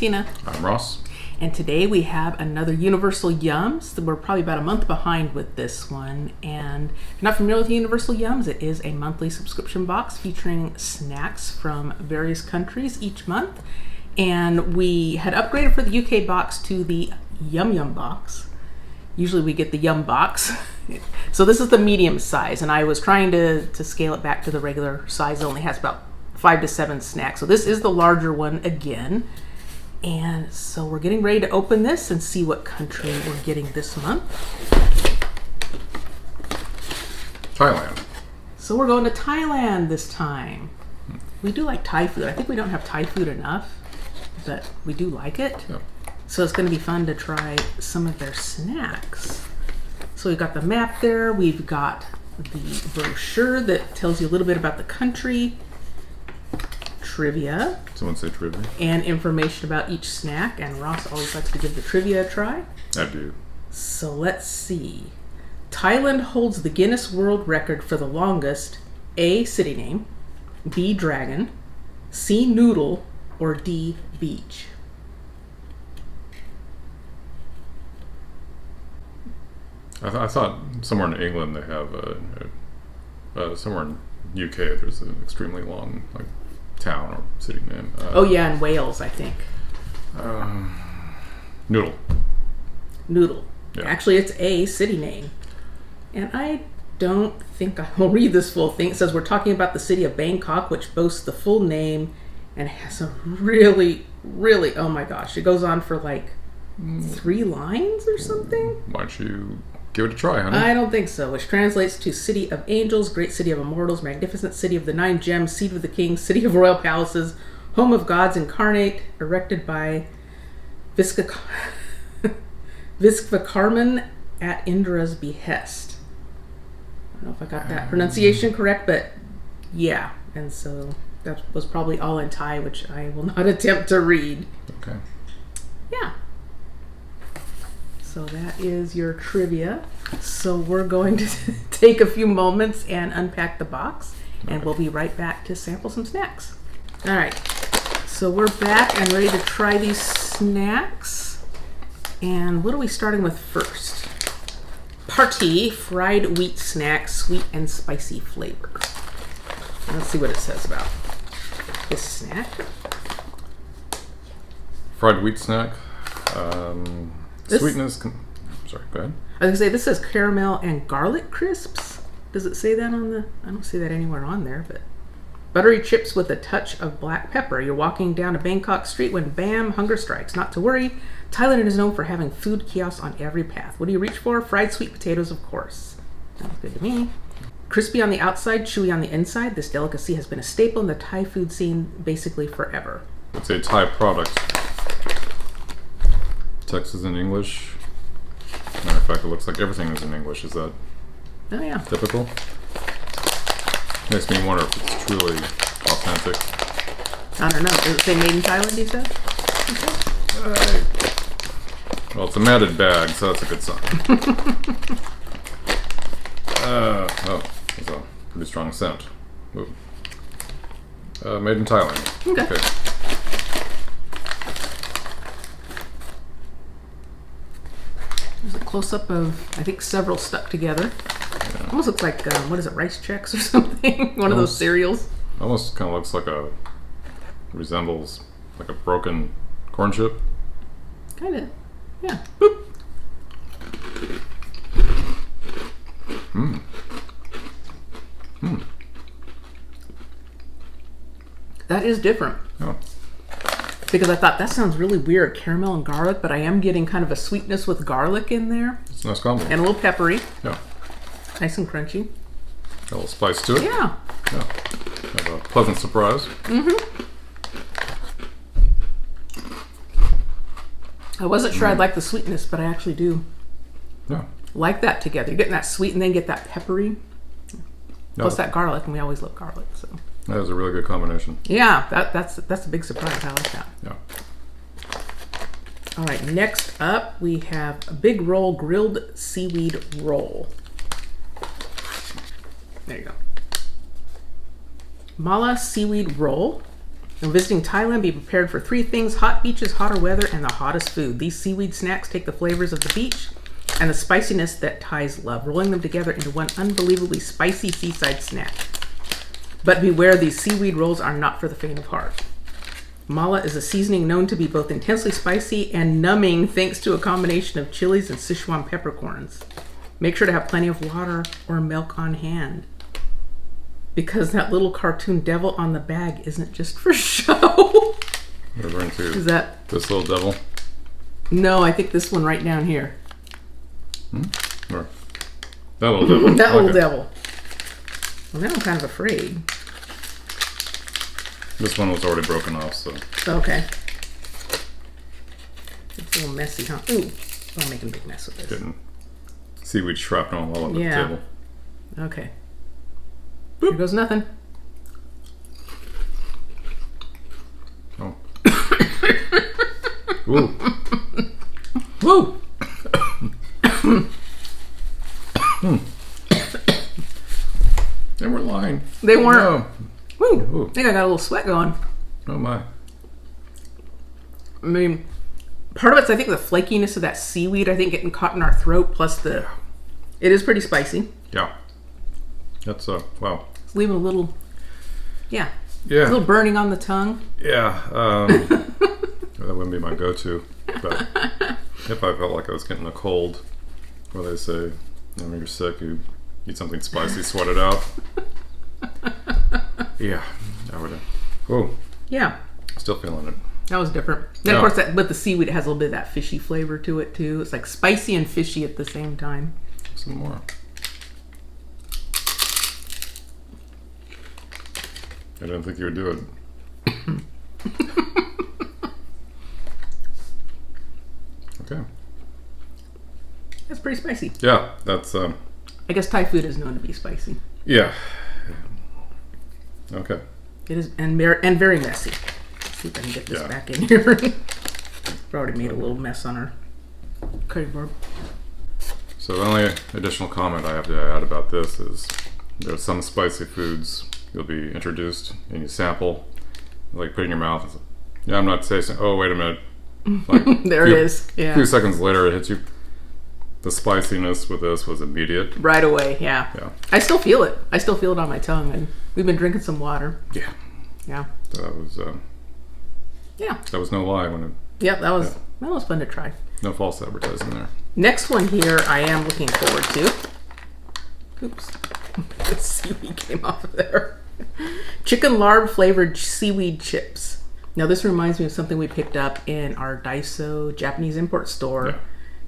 Tina. I'm Ross. And today we have another Universal Yums. We're probably about a month behind with this one. And if you're not familiar with Universal Yums, it is a monthly subscription box featuring snacks from various countries each month. And we had upgraded for the UK box to the Yum Yum box. Usually we get the Yum box. So this is the medium size, and I was trying to scale it back to the regular size. It only has about 5 to 7 snacks. So this is the larger one again. And so we're getting ready to open this and see what country we're getting this month. Thailand. So we're going to Thailand this time. We do like Thai food. I think we don't have Thai food enough, but we do like it. Yeah. So it's going to be fun to try some of their snacks. So we've got the map there. We've got the brochure that tells you a little bit about the country. Trivia. Someone say trivia? And information about each snack. And Ross always likes to give the trivia a try. I do. So let's see. Thailand holds the Guinness World Record for the longest A, city name, B, dragon, C, noodle, or D, beach. I thought somewhere in England they have somewhere in UK there's an extremely long town or city name. Oh yeah, in Wales, I think. Noodle. Noodle. Yeah. Actually, it's a city name. And I don't think I will read this full thing. It says we're talking about the city of Bangkok, which boasts the full name and has a really, oh my gosh, it goes on for like 3 lines or something. Why don't you give it a try, honey? I don't think so. Which translates to City of Angels, Great City of Immortals, Magnificent City of the 9 Gems, Seat of the Kings, City of Royal Palaces, Home of Gods Incarnate, erected by Vishvakarman at Indra's behest. I don't know if I got that pronunciation correct, but yeah. And so that was probably all in Thai, which I will not attempt to read. Okay. Yeah. So that is your trivia. So we're going to take a few moments and unpack the box, and we'll be right back to sample some snacks. All right. So we're back and ready to try these snacks. And what are we starting with first? Party fried wheat snack, sweet and spicy flavor. Let's see what it says about this snack. Fried wheat snack. Sweetness. Sorry, go ahead. I was going to say, this says caramel and garlic crisps. Does it say that on the... I don't see that anywhere on there, but... Buttery chips with a touch of black pepper. You're walking down a Bangkok street when bam, hunger strikes. Not to worry, Thailand is known for having food kiosks on every path. What do you reach for? Fried sweet potatoes, of course. Sounds good to me. Crispy on the outside, chewy on the inside. This delicacy has been a staple in the Thai food scene basically forever. It's a Thai product. Text is in English. Matter of fact, it looks like everything is in English. Is that typical? Makes me wonder if it's truly authentic. I don't know. Does it say made in Thailand, you said? Well, it's a matted bag, so that's a good sign. There's a pretty strong scent. Ooh. Made in Thailand. Okay. There's a close-up of, I think, several stuck together. Yeah. Almost looks like, what is it, Rice Chex or something? One of those cereals. Almost kind of looks like resembles like a broken corn chip. Kind of, yeah. Boop. That is different. Oh. Because I thought that sounds really weird, caramel and garlic, but I am getting kind of a sweetness with garlic in there. It's a nice combo. And a little peppery. Yeah. Nice and crunchy. Got a little spice to it. Yeah. Yeah. Have a pleasant surprise. I wasn't sure I'd like the sweetness, but I actually do. Yeah. Like that together. You're getting that sweet and then get that peppery. Plus that garlic, and we always love garlic, so. That is a really good combination. Yeah, that's a big surprise. I like that. Yeah. All right, next up we have a big roll grilled seaweed roll. There you go. Mala seaweed roll. When visiting Thailand, be prepared for 3 things: hot beaches, hotter weather, and the hottest food. These seaweed snacks take the flavors of the beach and the spiciness that Thais love, rolling them together into one unbelievably spicy seaside snack. But beware, these seaweed rolls are not for the faint of heart. Mala is a seasoning known to be both intensely spicy and numbing thanks to a combination of chilies and Sichuan peppercorns. Make sure to have plenty of water or milk on hand, because that little cartoon devil on the bag isn't just for show. We're into Is that this little devil? No, I think this one right down here. Or that little devil. That little devil. Well, now I'm kind of afraid. This one was already broken off, so. Okay. It's a little messy, huh? Ooh, I'm making a big mess with this. Getting seaweed shrapnel all over the table. Okay. Boop. Here goes nothing. Oh. Ooh. Woo! They weren't lying. They weren't. No. Woo! Ooh. I think I got a little sweat going. Oh my. I mean, part of it's, I think, the flakiness of that seaweed, I think, getting caught in our throat, plus it is pretty spicy. Yeah. That's, wow. It's leaving a little, Yeah. a little burning on the tongue. Yeah. That wouldn't be my go-to. But if I felt like I was getting a cold, where they say, when you're sick, you eat something spicy, sweat it out. Yeah. I would have. Whoa. Yeah. Still feeling it. That was different. Then, of course, with the seaweed, it has a little bit of that fishy flavor to it, too. It's like spicy and fishy at the same time. Some more. I didn't think you would do it. Okay. That's pretty spicy. Yeah, that's, I guess Thai food is known to be spicy. yeah. Okay. It is, and very messy. Let's see if I can get this back in here. We've already made a little mess on our cutting board. So the only additional comment I have to add about this is there's some spicy foods you'll be introduced and you sample, like put it in your mouth. And yeah, I'm not tasting. Oh, wait a minute. Like there it is. Yeah. A few seconds later, it hits you. The spiciness with this was immediate. Right away. Yeah. Yeah. I still feel it. I still feel it on my tongue, and we've been drinking some water. Yeah. Yeah. So that was. Yeah. That was no lie when it. Yep. That was fun to try. No false advertising there. Next one here, I am looking forward to. Oops. The seaweed came off of there. Chicken lard flavored seaweed chips. Now this reminds me of something we picked up in our Daiso Japanese import store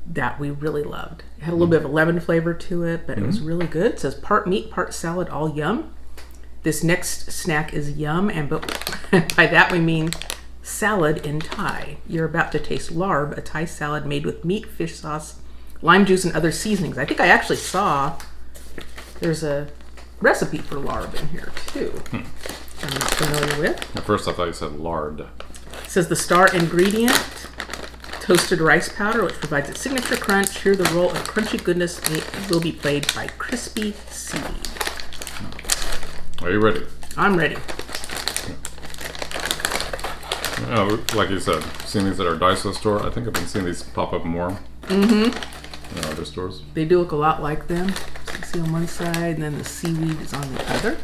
that we really loved. It had a little bit of a lemon flavor to it, but it was really good. It says part meat, part salad, all yum. This next snack is yum, and but by that we mean salad in Thai. You're about to taste larb, a Thai salad made with meat, fish sauce, lime juice, and other seasonings. I think I actually saw there's a recipe for larb in here too. I'm not familiar with. At first I thought you said lard. It says the star ingredient, toasted rice powder, which provides its signature crunch. Here the roll of crunchy goodness will be played by crispy seaweed. Are you ready? I'm ready. Like you said, seen these at our Daiso store. I think I've been seeing these pop up more. In other stores. They do look a lot like them. So you see on one side, and then the seaweed is on the other.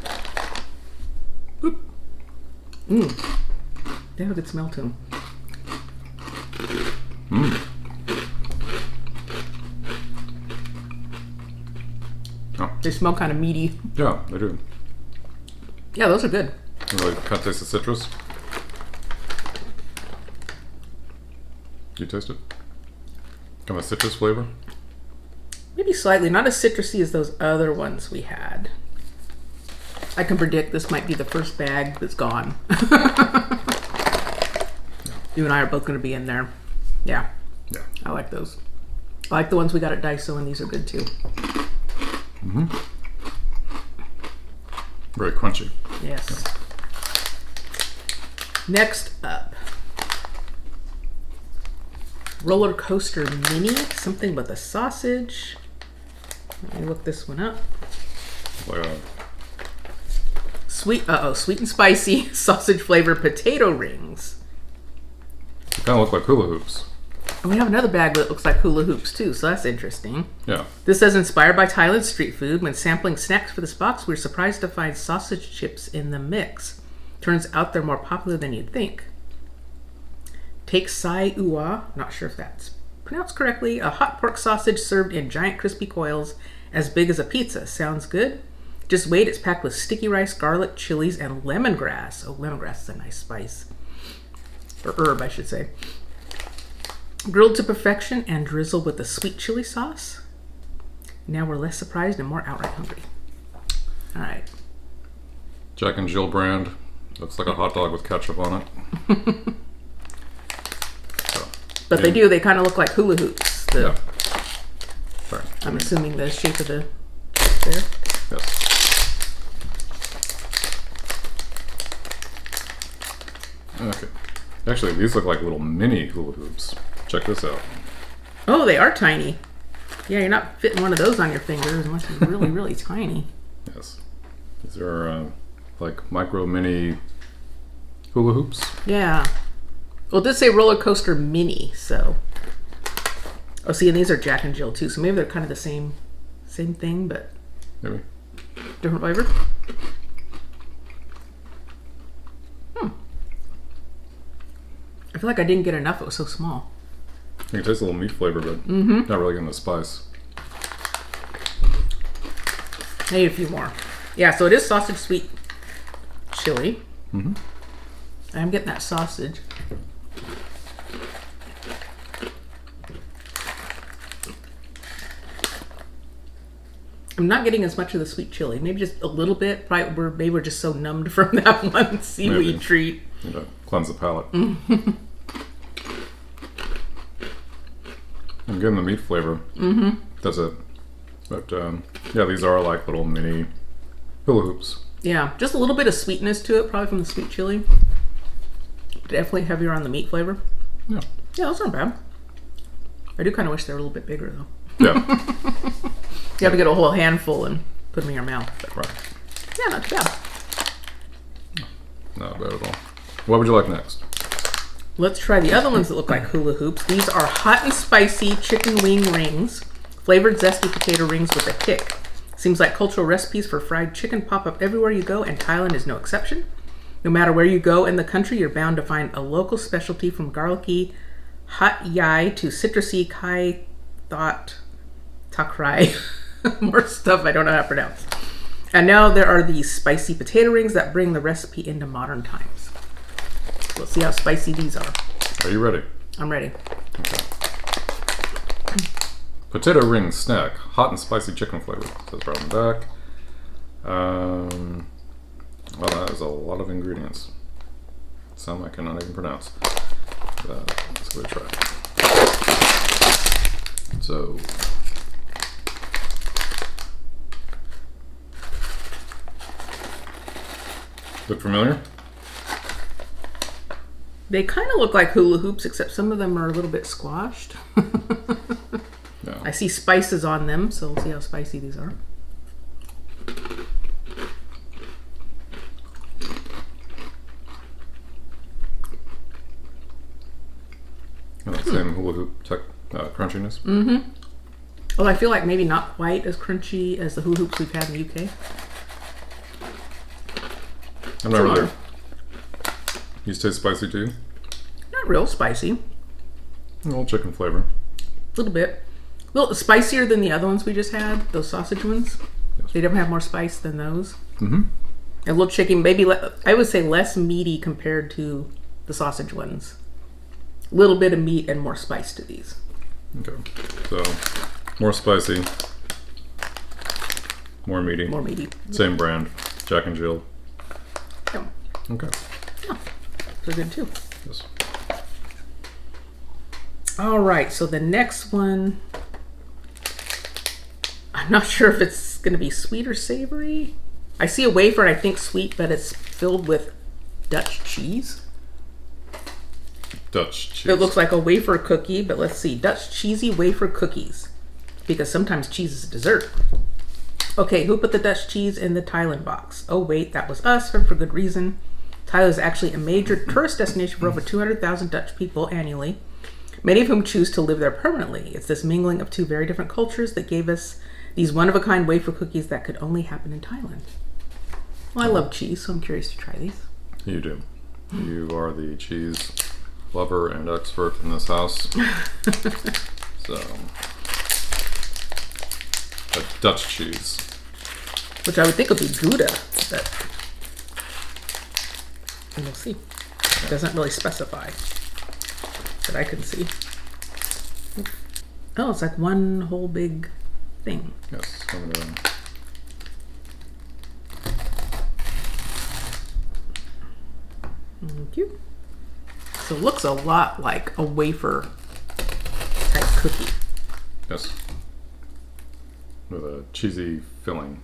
Boop. They have a good smell to them. Oh. They smell kind of meaty. Yeah, they do. Yeah, those are good. You really kind of taste the citrus. Do you taste it? Kind of a citrus flavor? Maybe slightly. Not as citrusy as those other ones we had. I can predict this might be the first bag that's gone. You and I are both going to be in there. Yeah. Yeah. I like those. I like the ones we got at Daiso, and these are good too. Very crunchy. Yes. Next up, roller coaster mini, something with a sausage. Let me look this one up. Like a sweet and spicy sausage flavored potato rings. They kind of look like hula hoops. And we have another bag that looks like hula hoops too, so that's interesting. Yeah. This says inspired by Thailand street food. When sampling snacks for this box, we were surprised to find sausage chips in the mix. Turns out they're more popular than you'd think. Take sai ua, not sure if that's pronounced correctly, a hot pork sausage served in giant crispy coils as big as a pizza. Sounds good? Just wait, it's packed with sticky rice, garlic, chilies, and lemongrass. Oh, lemongrass is a nice spice. Or herb, I should say. Grilled to perfection and drizzled with a sweet chili sauce. Now we're less surprised and more outright hungry. All right. Jack and Jill brand. Looks like a hot dog with ketchup on it. But they kind of look like hula hoops. Yeah. Sorry. I'm assuming the shape of the there. Yes. Okay. Actually, these look like little mini hula hoops. Check this out. Oh, they are tiny. Yeah, you're not fitting one of those on your fingers unless you're really, really tiny. Yes. These are like micro mini hula hoops. Yeah. Well, it did say roller coaster mini, so. Oh, see, and these are Jack and Jill too, so maybe they're kind of the same thing, but Maybe. different flavor. I feel like I didn't get enough. It was so small. I think it tastes a little meat flavor, but not really getting the spice. I need a few more. Yeah, so it is sausage sweet chili. Mm-hmm. I'm getting that sausage. I'm not getting as much of the sweet chili. Maybe just a little bit. Maybe we're just so numbed from that one seaweed treat. You know, cleanse the palate. I'm getting the meat flavor. That's it. But yeah, these are like little mini hula hoops. Yeah, just a little bit of sweetness to it, probably from the sweet chili. Definitely heavier on the meat flavor. Yeah. Yeah, those aren't bad. I do kind of wish they were a little bit bigger, though. Yeah. You have to get a whole handful and put them in your mouth. But Right. yeah, not too bad. Not bad at all. What would you like next? Let's try the other ones that look like hula hoops. These are hot and spicy chicken wing rings, flavored zesty potato rings with a kick. Seems like cultural recipes for fried chicken pop up everywhere you go, and Thailand is no exception. No matter where you go in the country, you're bound to find a local specialty, from garlicky hot yai to citrusy kai thought takrai. More stuff I don't know how to pronounce. And now there are these spicy potato rings that bring the recipe into modern times. Let's see how spicy these are. Are you ready? I'm ready. Okay. Potato ring snack, hot and spicy chicken flavor. Says right on the back. Well, that is a lot of ingredients. Some I cannot even pronounce. Let's give it a try. So, look familiar? They kind of look like hula hoops, except some of them are a little bit squashed. Yeah. I see spices on them, so we'll see how spicy these are. Same hula hoop crunchiness. Well, I feel like maybe not quite as crunchy as the hula hoops we've had in the UK. I'm not really. These taste spicy too? Not real spicy. A little chicken flavor. A little bit. A little spicier than the other ones we just had, those sausage ones. Yes. They definitely have more spice than those. Mm-hmm. A little chicken, maybe, I would say less meaty compared to the sausage ones. A little bit of meat and more spice to these. Okay. So, more spicy. More meaty. More meaty. Same brand. Jack and Jill. Yeah. Okay. Yeah. They're good too. Yes. All right, so the next one, I'm not sure if it's going to be sweet or savory. I see a wafer and I think sweet, but it's filled with Dutch cheese. Dutch cheese. It looks like a wafer cookie, but let's see. Dutch cheesy wafer cookies. Because sometimes cheese is a dessert. Okay, who put the Dutch cheese in the Thailand box? Oh wait, that was us, and for good reason. Thailand is actually a major tourist destination for over 200,000 Dutch people annually, many of whom choose to live there permanently. It's this mingling of two very different cultures that gave us these one-of-a-kind wafer cookies that could only happen in Thailand. Well, I love cheese, so I'm curious to try these. You do. You are the cheese lover and expert in this house. So, a Dutch cheese. Which I would think would be Gouda, but we'll see. It doesn't really specify that I can see. Oh, it's like one whole big thing. Yes. Thank you. So it looks a lot like a wafer type cookie. Yes. With a cheesy filling.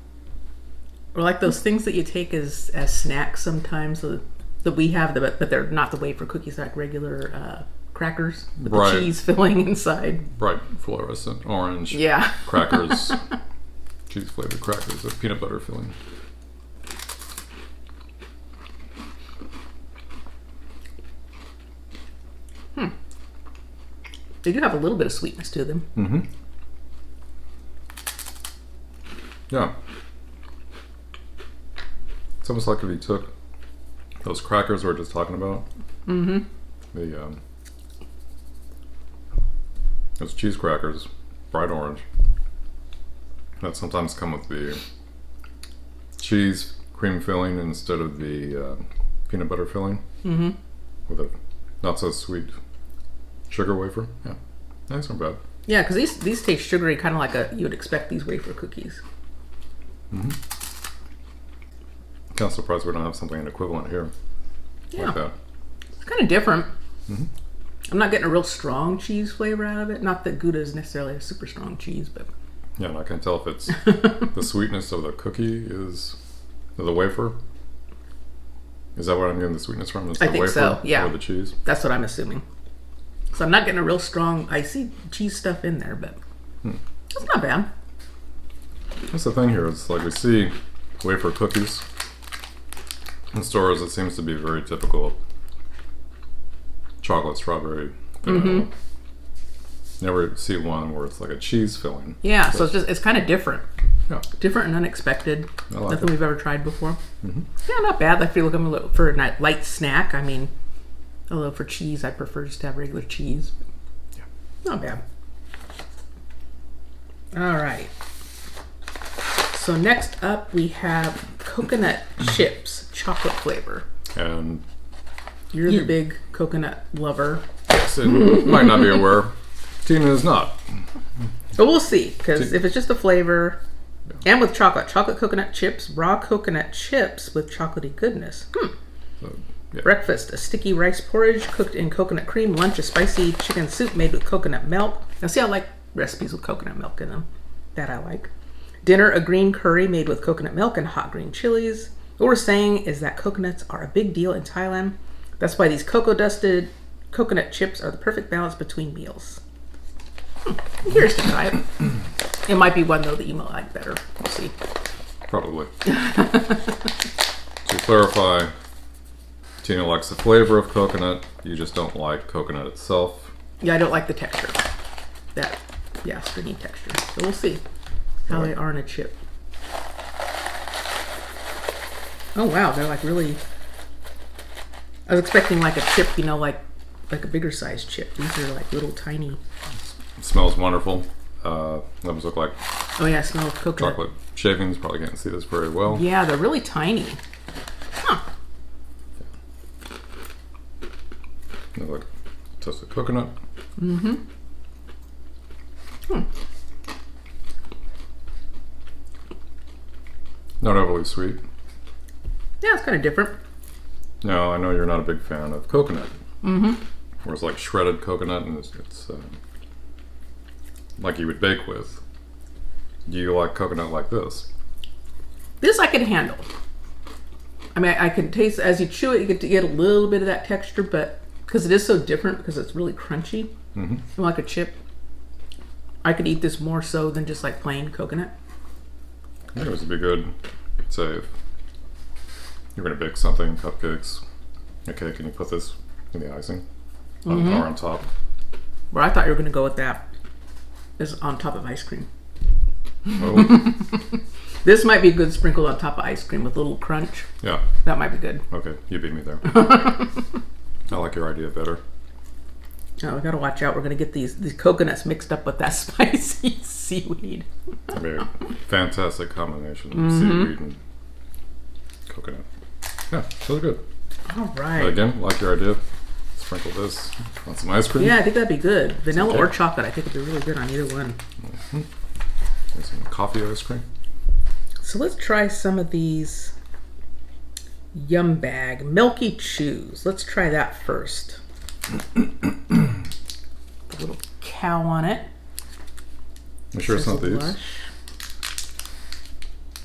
Or like those things that you take as snacks sometimes that we have, but they're not the wafer cookies, like regular crackers with the cheese filling inside. Bright fluorescent orange. Yeah. Crackers. Cheese flavored crackers with peanut butter filling. They do have a little bit of sweetness to them. Mm-hmm. Yeah. It's almost like if you took those crackers we were just talking about. Mm-hmm. Those cheese crackers, bright orange, that sometimes come with the cheese cream filling instead of the peanut butter filling. Mm-hmm. With a not so sweet sugar wafer. Yeah, that's not bad. Yeah, because these taste sugary, kind of like you would expect these wafer cookies. Mm-hmm. Kind of surprised we don't have something equivalent here. Yeah. Like that. It's kind of different. Mm-hmm. I'm not getting a real strong cheese flavor out of it. Not that Gouda is necessarily a super strong cheese, but Yeah, and I can tell if it's the sweetness of the cookie is the wafer. Is that what I'm getting the sweetness from? Is I the think wafer so, yeah. Or the cheese? that's what I'm assuming. So I'm not getting a real strong. I see cheese stuff in there, but it's not bad. That's the thing here. It's like we see wafer cookies in stores. It seems to be very typical chocolate, strawberry, vanilla. Never see one where it's like a cheese filling. Yeah, so it's kind of different. Yeah. Different and unexpected. I like Nothing it. we've ever tried before. Mm-hmm. Yeah, not bad. I feel like I'm a little for a light snack. I mean, although for cheese, I prefer just to have regular cheese. Yeah. Not bad. All right. So next up, we have coconut chips, chocolate flavor. And You're the big coconut lover. yes, it might not be aware. Tina is not. But we'll see, because if it's just a flavor, and with chocolate coconut chips, raw coconut chips with chocolatey goodness. So, yeah. Breakfast, a sticky rice porridge cooked in coconut cream. Lunch, a spicy chicken soup made with coconut milk. Now see, I like recipes with coconut milk in them. That I like. Dinner, a green curry made with coconut milk and hot green chilies. What we're saying is that coconuts are a big deal in Thailand. That's why these cocoa-dusted coconut chips are the perfect balance between meals. I'm curious to try it. It might be one, though, that you might like better. We'll see. Probably. To clarify, Tina likes the flavor of coconut. You just don't like coconut itself. Yeah, I don't like the texture. That, yeah, stringy texture. So we'll see how they are in a chip. Oh, wow. They're like really... I was expecting like a chip, you know, like a bigger size chip. These are like little tiny... It smells wonderful. Those look like Oh yeah, smell of coconut. chocolate shavings. Probably can't see this very well. Yeah, they're really tiny. Huh. They look like toasted coconut. Not overly sweet. Yeah, it's kind of different. No, I know you're not a big fan of coconut. Where it's like shredded coconut and it's like you would bake with. Do you like coconut like this? This I can handle. I mean, I can taste, as you chew it, you get a little bit of that texture, but because it is so different, because it's really crunchy, like a chip, I could eat this more so than just like plain coconut. think this would be good. Say if you're gonna bake something, cupcakes, a cake, and you put this in the icing or on top. Where I thought you were gonna go with that is on top of ice cream. Oh. This might be a good sprinkle on top of ice cream with a little crunch. Yeah. That might be good. Okay, you beat me there. I like your idea better. Oh, we gotta watch out. We're gonna get these coconuts mixed up with that spicy seaweed. I mean, fantastic combination of seaweed and coconut. Yeah, really good. All right. But again, like your idea. Sprinkle this on some ice cream. Yeah, I think that'd be good. Vanilla or chocolate, I think it'd be really good on either one. And some coffee ice cream. So let's try some of these Yum Bag Milky Chews. Let's try that first. The little cow on it. You sure it's not these? Lush.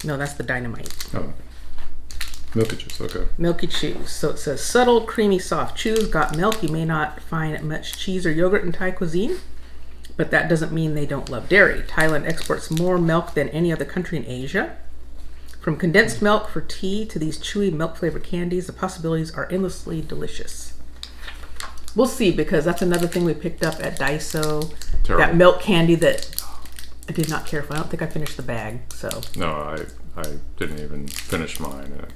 No, that's the Dynamite. Oh. Milky Chews, okay. Milky Chews. So it says subtle, creamy, soft chews. Got milk. You may not find much cheese or yogurt in Thai cuisine, but that doesn't mean they don't love dairy. Thailand exports more milk than any other country in Asia. From condensed milk for tea to these chewy milk-flavored candies, the possibilities are endlessly delicious. We'll see, because that's another thing we picked up at Daiso. Terrible. That milk candy that I did not care for. I don't think I finished the bag, so. No, I didn't even finish mine.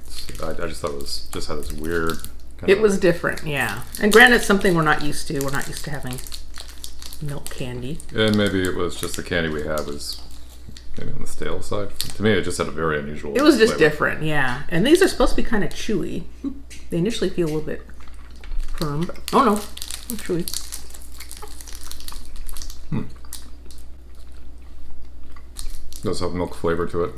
I just thought it was just had this weird kind It was different, yeah. And granted, it's something we're not used to. We're not used to having milk candy. And maybe it was just the candy we had was maybe on the stale side. To me, it just had a very unusual It was just flavor. different, yeah. And these are supposed to be kind of chewy. They initially feel a little bit firm, but oh no, they're chewy. Does have milk flavor to it.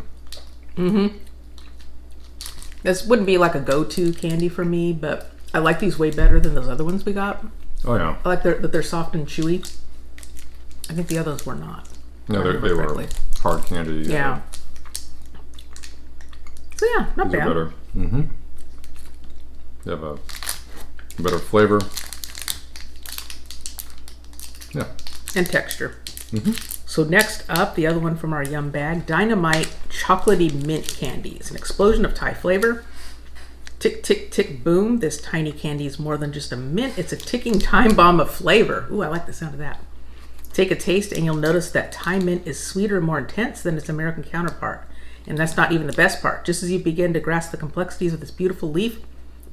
This wouldn't be like a go-to candy for me, but I like these way better than those other ones we got. Oh yeah. I like that they're soft and chewy. I think the others were not. No, if I they remember were correctly. hard candy. Yeah. So yeah, not These are bad. better. They have a better flavor. Yeah. And texture. So next up, the other one from our Yum Bag, Dynamite Chocolatey Mint Candy. It's an explosion of Thai flavor. Tick, tick, tick, boom. This tiny candy is more than just a mint. It's a ticking time bomb of flavor. Ooh, I like the sound of that. Take a taste and you'll notice that Thai mint is sweeter and more intense than its American counterpart. And that's not even the best part. Just as you begin to grasp the complexities of this beautiful leaf,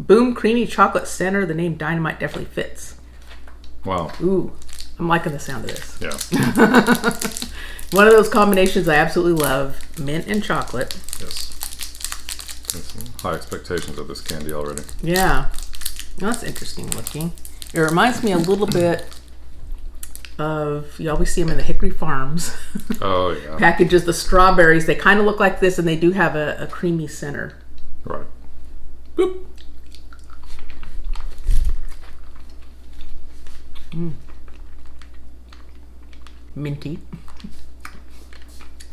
boom, creamy chocolate center, the name Dynamite definitely fits. Wow. Ooh, I'm liking the sound of this. Yeah. One of those combinations I absolutely love, mint and chocolate. Yes. There's some high expectations of this candy already. Yeah. Well, that's interesting looking. It reminds me a little bit of, you always see them in the Hickory Farms Oh yeah. packages, the strawberries. They kind of look like this, and they do have a creamy center. Right. Boop. Minty.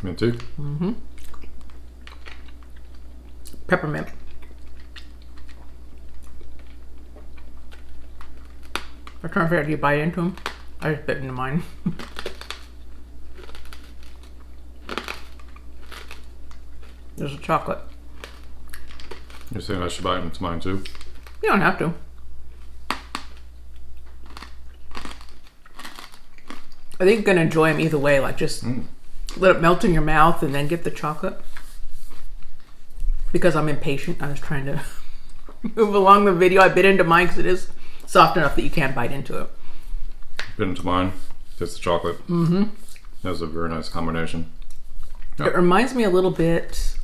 Minty. Peppermint. I'm trying to figure out, do you bite into them? I just bit into mine. There's a chocolate. You're saying I should bite into mine too? You don't have to. I think you're gonna enjoy them either way. Like just let it melt in your mouth and then get the chocolate. Because I'm impatient, I was trying to move along the video. I bit into mine because it is soft enough that you can bite into it. Bit into mine. Just the chocolate. That's a very nice combination. Yeah. It reminds me a little bit,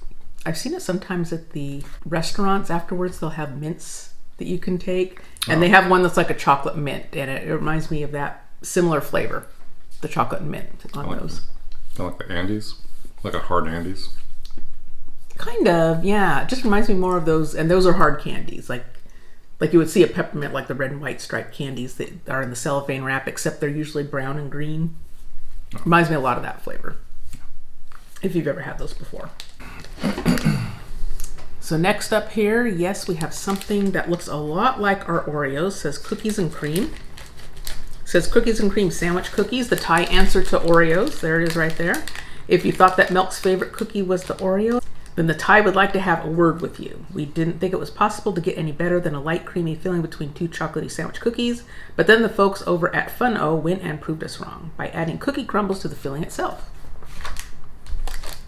I've seen it sometimes at the restaurants afterwards. They'll have mints that you can take, and they have one that's like a chocolate mint, and it reminds me of that similar flavor, the chocolate and mint on those. Kind of like the Andes, like a hard Andes. Kind of, yeah. It just reminds me more of those, and those are hard candies, like you would see a peppermint, like the red and white striped candies that are in the cellophane wrap, except they're usually brown and green. Reminds me a lot of that flavor, if you've ever had those before. So next up here, yes, we have something that looks a lot like our Oreos. It says cookies and cream. It says cookies and cream sandwich cookies, the Thai answer to Oreos. There it is right there. If you thought that Milk's favorite cookie was the Oreo, then the Thai would like to have a word with you. We didn't think it was possible to get any better than a light creamy filling between 2 chocolatey sandwich cookies, but then the folks over at Fun-O went and proved us wrong by adding cookie crumbles to the filling itself.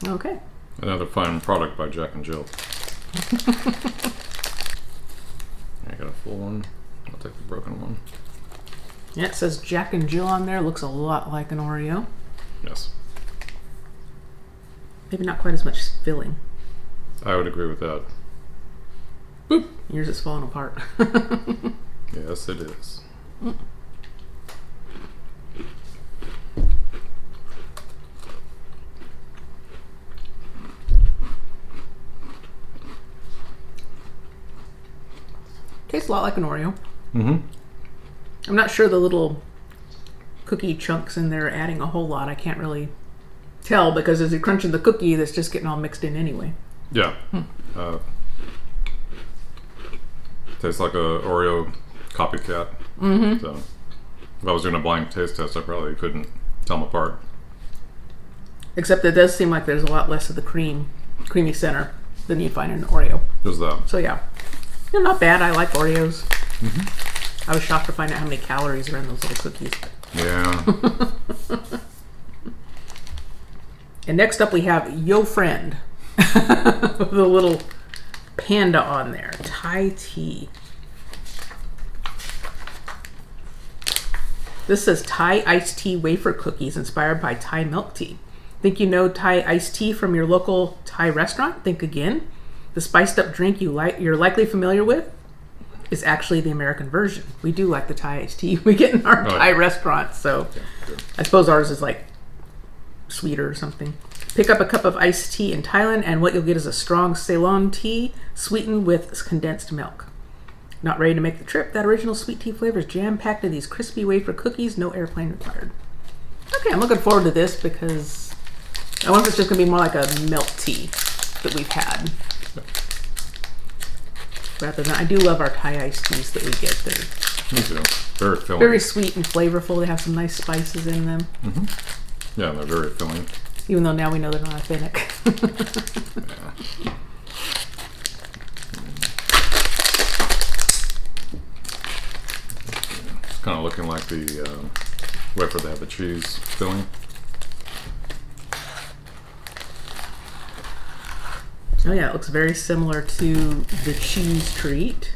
Okay. Another fine product by Jack and Jill. I got a full one. I'll take the broken one. Yeah, it says Jack and Jill on there. Looks a lot like an Oreo. Yes. Maybe not quite as much filling. I would agree with that. Boop. Yours is falling apart. Yes, it is. Tastes a lot like an Oreo. Mm-hmm. I'm not sure the little cookie chunks in there are adding a whole lot. I can't really tell because as you're crunching the cookie, that's just getting all mixed in anyway. Yeah. Tastes like a Oreo copycat. Mm-hmm. So if I was doing a blind taste test, I probably couldn't tell them apart. Except it does seem like there's a lot less of the creamy center than you find in an Oreo. Just that. So yeah, they're not bad. I like Oreos. Mm-hmm. I was shocked to find out how many calories are in those little cookies. Yeah. And next up we have Yo Friend. With a little panda on there. Thai tea. This says Thai iced tea wafer cookies inspired by Thai milk tea. Think you know Thai iced tea from your local Thai restaurant? Think again. The spiced up drink you're likely familiar with is actually the American version. We do like the Thai iced tea we get in our Thai restaurants, so I suppose ours is like sweeter or something. Pick up a cup of iced tea in Thailand and what you'll get is a strong Ceylon tea sweetened with condensed milk. Not ready to make the trip? That original sweet tea flavor is jam-packed in these crispy wafer cookies, no airplane required. Okay, I'm looking forward to this because I wonder if it's just going to be more like a milk tea that we've had. Rather than, I do love our Thai iced teas that we get. They're Me too. Very filling. very sweet and flavorful. They have some nice spices in them. Mm-hmm. Yeah, and they're very filling. Even though now we know they're not authentic. Yeah. It's kind of looking like the wafer that had the cheese filling. Oh yeah, it looks very similar to the cheese treat.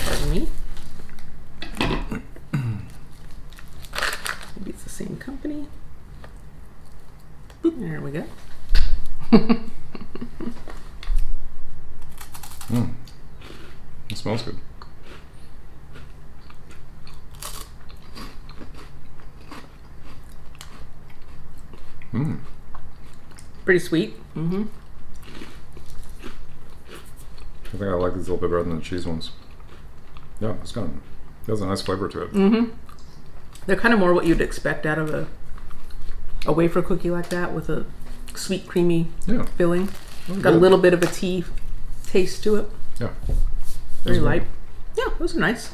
Pardon me. Maybe it's the same company. There we go. It smells good. Pretty sweet. Mm-hmm. I think I like these a little bit better than the cheese ones. Yeah, it has a nice flavor to it. Mm-hmm. They're kind of more what you'd expect out of a wafer cookie like that with a sweet, creamy filling. Got a little bit of a tea taste to it. Yeah. Very light. Yeah, those are nice.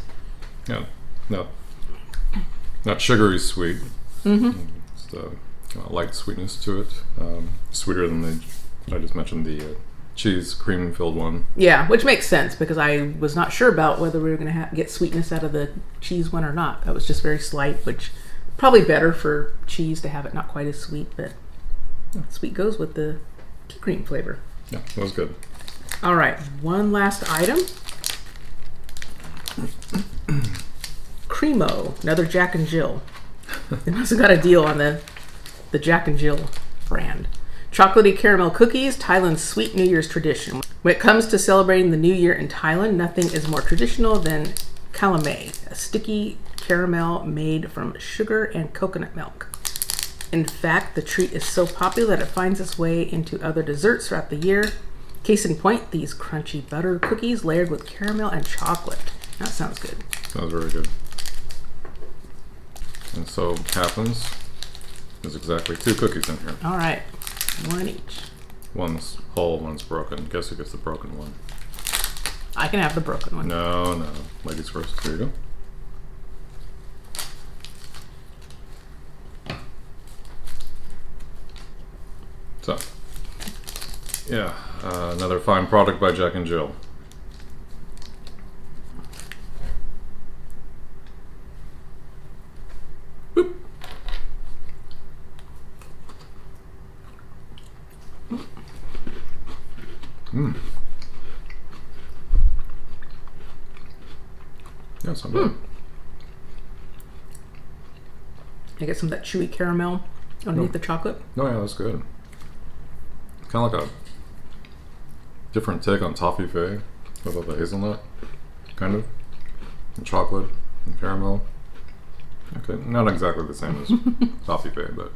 Yeah. No. Not sugary sweet. Mm-hmm. Just a kind of light sweetness to it. Sweeter than I just mentioned the cheese cream filled one. Yeah, which makes sense because I was not sure about whether we were going to get sweetness out of the cheese one or not. That was just very slight, which probably better for cheese to have it not quite as sweet, but sweet goes with the tea cream flavor. Yeah, that was good. All right, one last item. Cremo, another Jack and Jill. They must have got a deal on the Jack and Jill brand. Chocolatey caramel cookies, Thailand's sweet New Year's tradition. When it comes to celebrating the New Year in Thailand, nothing is more traditional than calamay, a sticky caramel made from sugar and coconut milk. In fact, the treat is so popular that it finds its way into other desserts throughout the year. Case in point, these crunchy butter cookies layered with caramel and chocolate. That sounds good. Sounds very good. And so happens there's exactly 2 cookies in here. All right, one each. One's whole, one's broken. Guess who gets the broken one? I can have the broken one. No. Ladies first. Here you go. So, yeah, another fine product by Jack and Jill. Boop. Mm. Yeah, it's not bad. I get some of that chewy caramel underneath the chocolate. Oh yeah, that's good. Kind of like a different take on toffee fay without the hazelnut, kind of, and chocolate and caramel. Okay, not exactly the same as toffee fay, but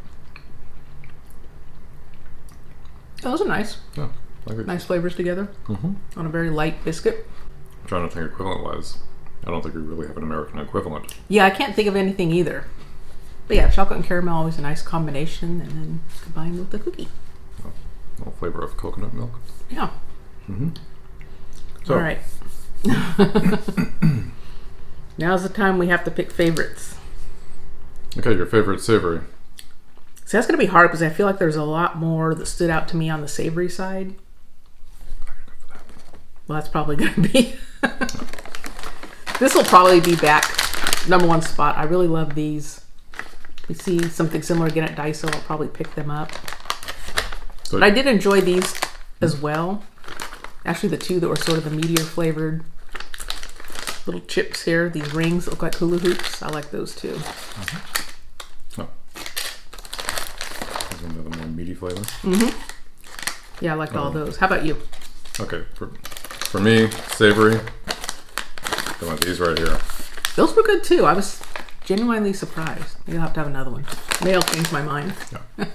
Oh, those are nice. yeah, I like it. Nice flavors together on a very light biscuit. I'm trying to think equivalent-wise. I don't think we really have an American equivalent. Yeah, I can't think of anything either. But yeah, chocolate and caramel always a nice combination, and then combined with the cookie. A little flavor of coconut milk. Yeah. So, All right. Now's the time we have to pick favorites. okay, your favorite savory. So that's going to be hard because I feel like there's a lot more that stood out to me on the savory side. Well, that's probably going to be... This will probably be back #1 spot. I really love these. We see something similar again at Daiso. I'll probably pick them up. So, But I did enjoy these as well. Actually, the two that were sort of the meatier flavored little chips here. These rings that look like hula hoops. I like those too. oh. There's another more meaty flavor. Yeah, I liked all those. How about you? Okay, for me, savory. I want these right here. Those were good too. I was genuinely surprised. Maybe I'll have to have another one. Maybe I'll change my mind. Yeah.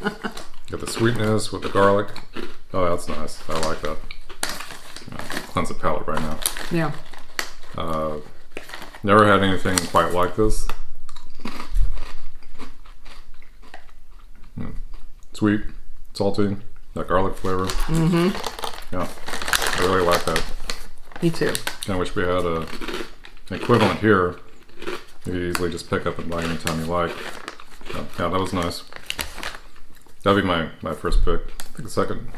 Got the sweetness with the garlic. Oh, that's nice. I like that. Cleanse the palate right now. Yeah. Never had anything quite like this. Sweet, salty, that garlic flavor. Yeah, I really like that. Me too. I wish we had an equivalent here. You could easily just pick up and buy anytime you like. Yeah, that was nice. That'd be my first pick. I think the second,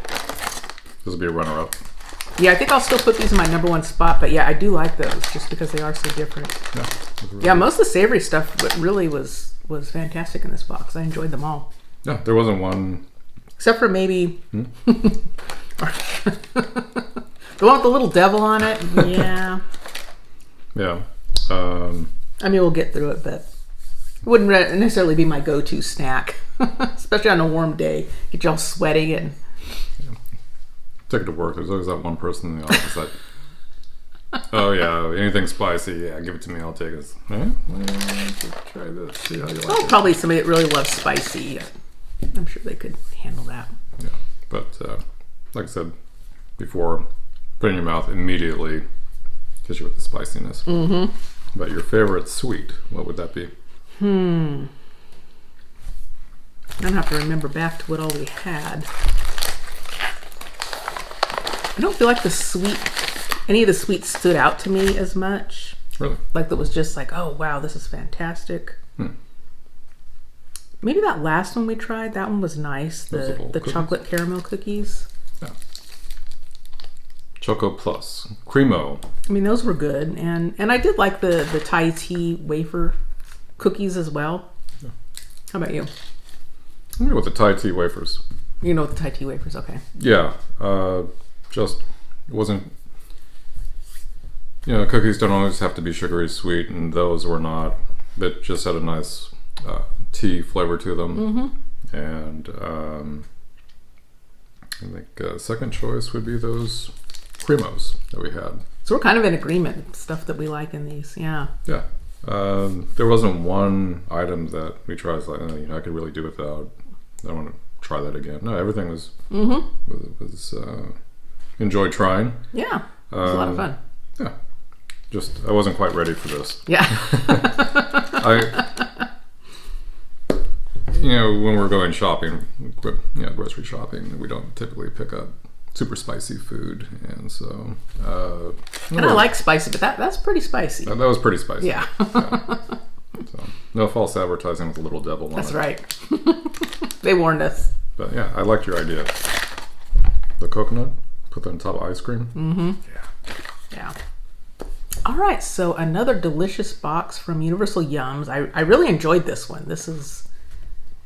this would be a runner-up. Yeah, I think I'll still put these in my #1 spot, but yeah, I do like those just because they are so different. Yeah, really Yeah, most of the savory stuff really was fantastic in this box. I enjoyed them all. Yeah, there wasn't one. Except for maybe the one with the little devil on it. Yeah. Yeah. I mean, we'll get through it, but it wouldn't necessarily be my go-to snack, especially on a warm day. Get you all sweating and... Take it to work. There's always that one person in the office that, oh yeah, anything spicy, yeah, give it to me, I'll take it. Well, try this, see how you like it. Probably somebody that really loves spicy. I'm sure they could handle that. Yeah, but like I said before, put it in your mouth immediately, hits you with the spiciness. But your favorite sweet, what would that be? I'm gonna have to remember back to what all we had. I don't feel like any of the sweets stood out to me as much. Really? Like that was just like, oh wow, this is fantastic. Maybe that last one we tried, that one was nice. The chocolate caramel cookies. Yeah. Choco Plus, Cremo. I mean, those were good, and I did like the Thai tea wafer cookies as well. Yeah. How about you? I'm gonna go with the Thai tea wafers. You know, with the Thai tea wafers, okay. Yeah, just it wasn't. You know, cookies don't always have to be sugary sweet, and those were not. But just had a nice tea flavor to them, and I think second choice would be those Cremos that we had. So we're kind of in agreement, stuff that we like in these, yeah. Yeah. There wasn't one item that we tried. Like, you know, I could really do without. I don't want to try that again. No, everything was enjoyed trying. Yeah, it was a lot of fun. Yeah, just I wasn't quite ready for this. Yeah. You know, when we're going shopping, grocery shopping, we don't typically pick up super spicy food, and so. And I like spicy, but that's pretty spicy. That was pretty spicy. Yeah. So, no false advertising with a little devil on it. That's right. They warned us. But yeah, I liked your idea. The coconut, put that on top of ice cream. Mm-hmm. Yeah. All right, so another delicious box from Universal Yums. I really enjoyed this one. This is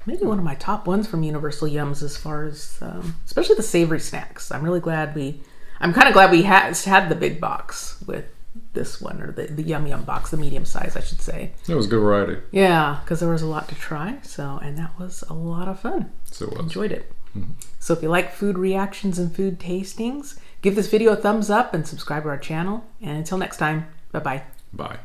maybe one of my top ones from Universal Yums as far as, especially the savory snacks. I'm kind of glad we had the big box with this one, or the Yum Yum box, the medium size, I should say. It was a good variety. Yeah, because there was a lot to try. And that was a lot of fun. So it was. Enjoyed it. Mm-hmm. So if you like food reactions and food tastings, give this video a thumbs up and subscribe to our channel. And until next time, bye-bye. Bye.